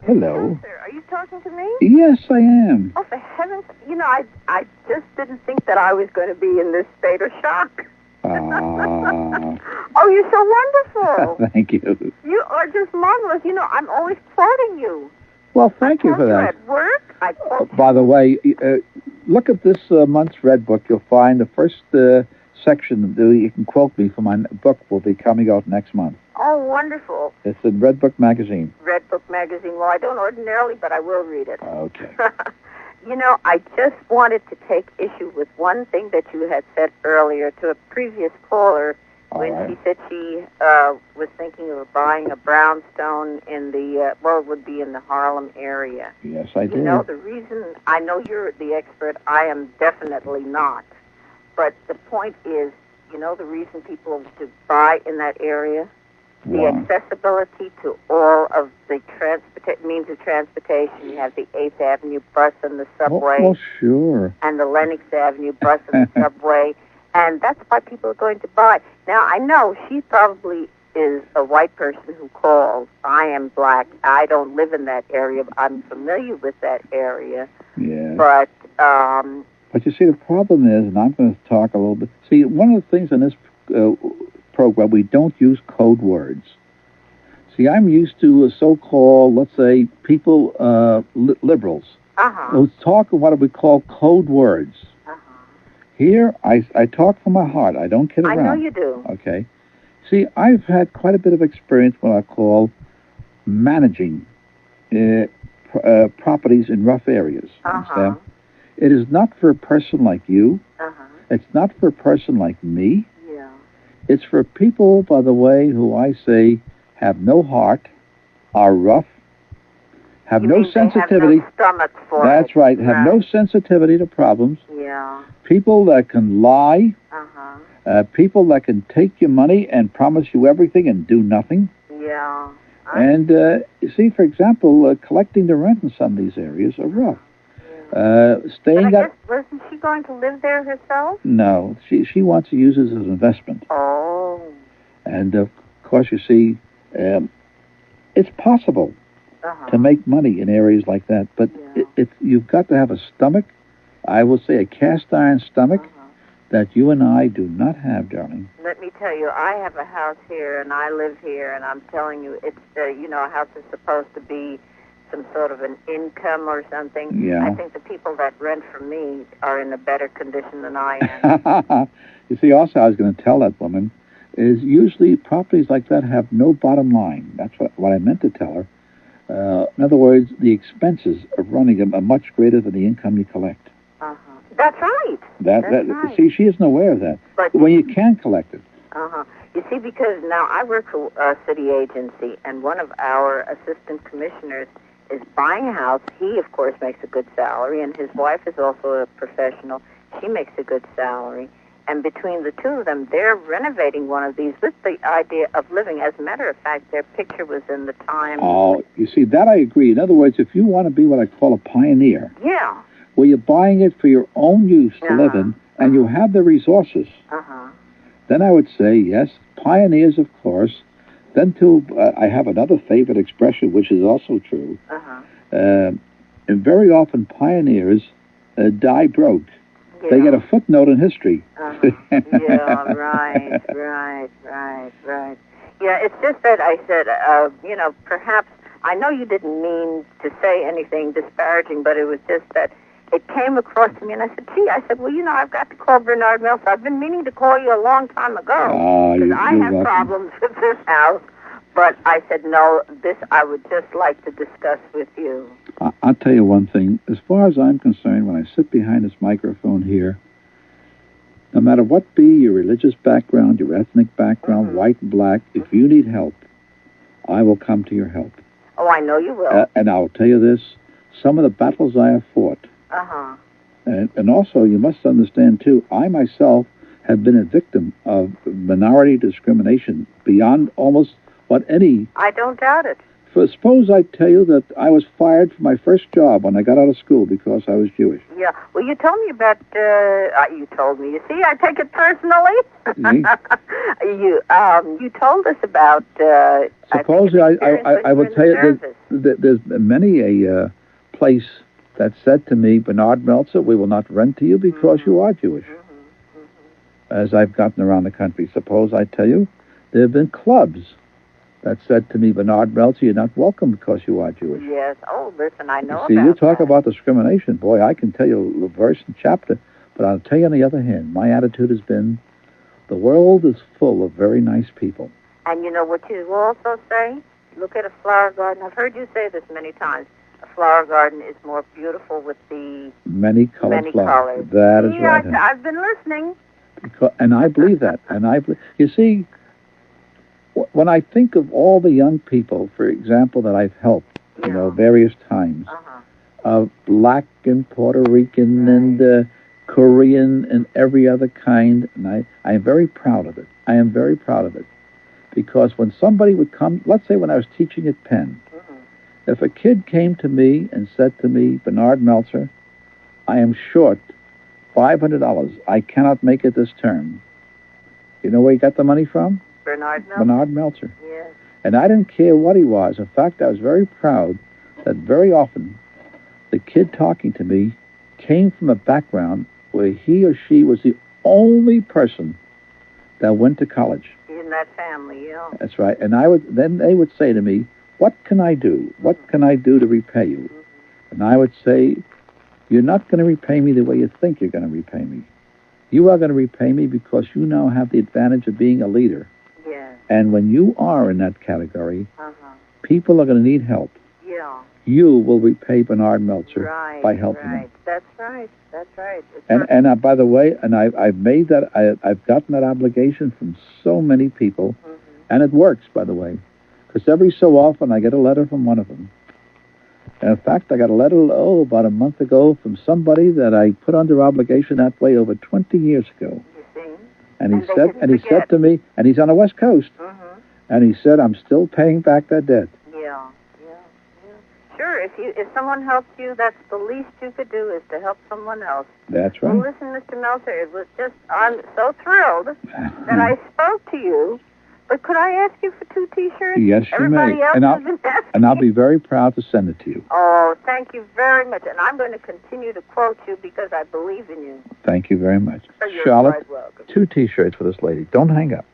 Hello. Meltzer, are you talking to me? Yes, I am. Oh, for heaven's... I just didn't think that I was going to be in this state of shock. Oh, you're so wonderful. Thank you. You are just marvelous. I'm always quoting you. Well, thank you for You that. at work. I quote By the way, look at this month's Red Book. You'll find the first section that you can quote me for my book will be coming out next month. Oh, wonderful. It's in Red Book magazine. Red Book magazine. Well, I don't ordinarily, but I will read it. Okay. I just wanted to take issue with one thing that you had said earlier to a previous caller when she said she was thinking of buying a brownstone in the, it would be in the Harlem area. Yes, I do. The reason, I know you're the expert, I am definitely not. But the point is, the reason people to buy in that area? The accessibility to all of the means of transportation. You have the 8th Avenue bus and the subway. Oh, sure. And the Lenox Avenue bus and the subway. And that's why people are going to buy. Now, I know she probably is a white person who calls. I am black. I don't live in that area. I'm familiar with that area. Yeah. But you see, the problem is, and I'm going to talk a little bit. See, one of the things in this program, we don't use code words. See, I'm used to a so-called, let's say, people, liberals, who talk in what we call code words. Here, I talk from my heart. I don't kid around. I know you do. Okay. See, I've had quite a bit of experience what I call managing properties in rough areas. Understand? It is not for a person like you. It's not for a person like me. Yeah. It's for people, by the way, who I say have no heart, are rough, have no sensitivity. Have no stomach for That's right. Have no sensitivity to problems. Yeah. People that can lie. People that can take your money and promise you everything and do nothing. Yeah. And you see, for example, collecting the rent in some of these areas are rough. Staying up. Wasn't she going to live there herself? No, she wants to use it as an investment. Oh. And of course, you see, it's possible to make money in areas like that, but you've got to have a stomach. I will say a cast iron stomach that you and I do not have, darling. Let me tell you, I have a house here and I live here, and I'm telling you, it's a house is supposed to be some sort of an income or something. Yeah. I think the people that rent from me are in a better condition than I am. You see, also, I was going to tell that woman, is usually properties like that have no bottom line. That's what I meant to tell her. In other words, the expenses of running them are much greater than the income you collect. That's right. That's right. See, she isn't aware of that. But when you can collect it. You see, because now I work for a city agency, and one of our assistant commissioners is buying a house. He, of course, makes a good salary, and his wife is also a professional. She makes a good salary. And between the two of them, they're renovating one of these with the idea of living. As a matter of fact, their picture was in the Times. Oh, you see, that I agree. In other words, if you want to be what I call a pioneer, where you're buying it for your own use to live in, and you have the resources, then I would say, yes, pioneers, of course. Then, too, I have another favorite expression, which is also true. And very often, pioneers die broke. Yeah. They get a footnote in history. Yeah, right. Yeah, it's just that I said, perhaps, I know you didn't mean to say anything disparaging, but it was just that it came across to me, and I said, well, I've got to call Bernard Meltzer. I've been meaning to call you a long time ago, because I have problems with this house. But I said, no, this I would just like to discuss with you. I'll tell you one thing. As far as I'm concerned, when I sit behind this microphone here, no matter what be your religious background, your ethnic background, white and black, if you need help, I will come to your help. Oh, I know you will. And I'll tell you this, some of the battles I have fought, and also you must understand, too, I myself have been a victim of minority discrimination beyond almost what any... I don't doubt it. Suppose I tell you that I was fired from my first job when I got out of school because I was Jewish. Yeah. Well, you told me about. You told me. You see, I take it personally. You told us about. Suppose I will tell you there's many a place that said to me, Bernard Meltzer, we will not rent to you because you are Jewish. As I've gotten around the country, suppose I tell you there have been clubs that said to me, Bernard Meltzer, you're not welcome because you are Jewish. Yes. Oh, listen, I know See, about you talk that. about discrimination. Boy, I can tell you a verse and chapter, but I'll tell you on the other hand, my attitude has been, the world is full of very nice people. And you know what you also say? Look at a flower garden. I've heard you say this many times. A flower garden is more beautiful with the many colored flowers. That is right. I've been listening. And I believe that. You see, when I think of all the young people, for example, that I've helped, various times, of black and Puerto Rican and Korean and every other kind, and I am very proud of it. I am very proud of it. Because when somebody would come, let's say when I was teaching at Penn, if a kid came to me and said to me, Bernard Meltzer, I am short $500. I cannot make it this term. You know where he got the money from? Bernard Meltzer. Bernard Meltzer. Yes. And I didn't care what he was. In fact, I was very proud that very often the kid talking to me came from a background where he or she was the only person that went to college. In that family, yeah. That's right. And then they would say to me, what can I do? What can I do to repay you? And I would say, you're not going to repay me the way you think you're going to repay me. You are going to repay me because you now have the advantage of being a leader. Yes. And when you are in that category, people are going to need help. Yeah. You will repay Bernard Meltzer by helping them. That's right. That's right. And by the way, and I've made that, I've gotten that obligation from so many people, and it works, by the way, because every so often I get a letter from one of them. And in fact, I got a letter, about a month ago from somebody that I put under obligation that way over 20 years ago. You see? And he said to me, and he's on the West Coast, and he said, I'm still paying back that debt. Yeah. Sure, if someone helps you, that's the least you could do is to help someone else. That's right. Well, listen, Mr. Meltzer, it was I'm so thrilled that I spoke to you. But could I ask you for 2 T-shirts? Yes, you may. Everybody else has been asking. And I'll be very proud to send it to you. Oh, thank you very much. And I'm going to continue to quote you because I believe in you. Thank you very much. So you're Charlotte, quite welcome. 2 T-shirts for this lady. Don't hang up.